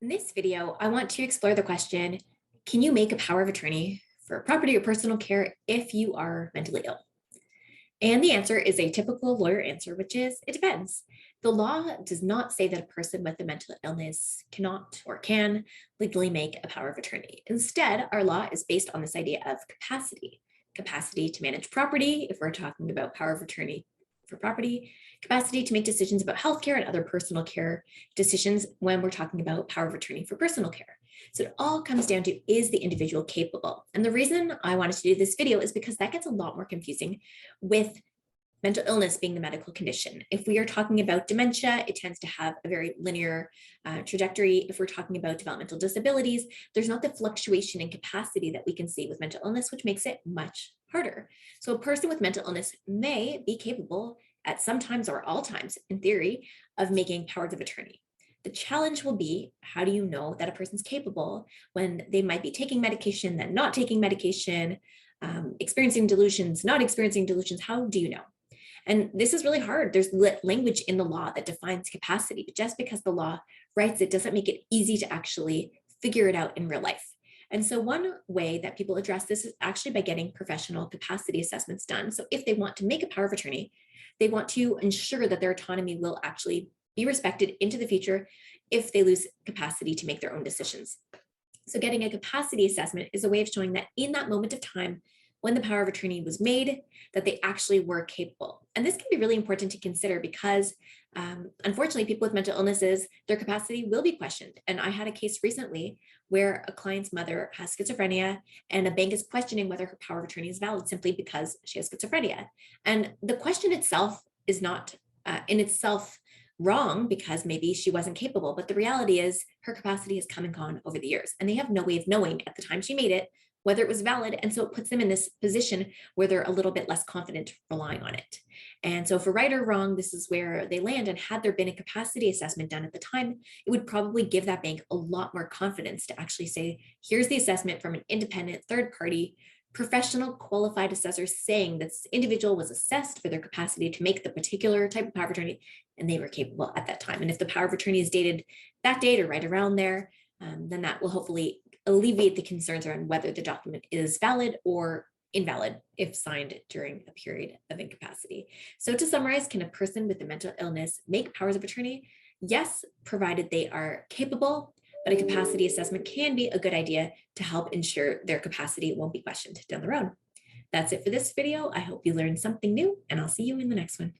In this video, I want to explore the question, can you make a power of attorney for property or personal care if you are mentally ill? And the answer is a typical lawyer answer, which is it depends. The law does not say that a person with a mental illness cannot or can legally make a power of attorney. Instead, our law is based on this idea of capacity to manage property, if we're talking about power of attorney for property, capacity to make decisions about healthcare and other personal care decisions when we're talking about power of attorney for personal care. So it all comes down to, is the individual capable? And the reason I wanted to do this video is because that gets a lot more confusing with mental illness being the medical condition. If we are talking about dementia, it tends to have a very linear trajectory. If we're talking about developmental disabilities, there's not the fluctuation in capacity that we can see with mental illness, which makes it much harder. So a person with mental illness may be capable at some times or all times, in theory, of making powers of attorney. The challenge will be, how do you know that a person's capable when they might be taking medication, then not taking medication, experiencing delusions, not experiencing delusions? How do you know? And this is really hard. There's language in the law that defines capacity, but just because the law writes it doesn't make it easy to actually figure it out in real life. And so one way that people address this is actually by getting professional capacity assessments done. So if they want to make a power of attorney, they want to ensure that their autonomy will actually be respected into the future if they lose capacity to make their own decisions. So getting a capacity assessment is a way of showing that in that moment of time, when the power of attorney was made, that they actually were capable. And this can be really important to consider because unfortunately, people with mental illnesses, their capacity will be questioned. And I had a case recently where a client's mother has schizophrenia and a bank is questioning whether her power of attorney is valid simply because she has schizophrenia. And the question itself is not in itself wrong because maybe she wasn't capable, but the reality is her capacity has come and gone over the years and they have no way of knowing at the time she made it whether it was valid. And so it puts them in this position where they're a little bit less confident relying on it. And so for right or wrong, this is where they land. And had there been a capacity assessment done at the time, it would probably give that bank a lot more confidence to actually say, here's the assessment from an independent third party professional qualified assessor saying that this individual was assessed for their capacity to make the particular type of power of attorney and they were capable at that time. And if the power of attorney is dated that date or right around there, then that will hopefully alleviate the concerns around whether the document is valid or invalid if signed during a period of incapacity. So to summarize, can a person with a mental illness make powers of attorney? Yes, provided they are capable, but a capacity assessment can be a good idea to help ensure their capacity won't be questioned down the road. That's it for this video. I hope you learned something new and I'll see you in the next one.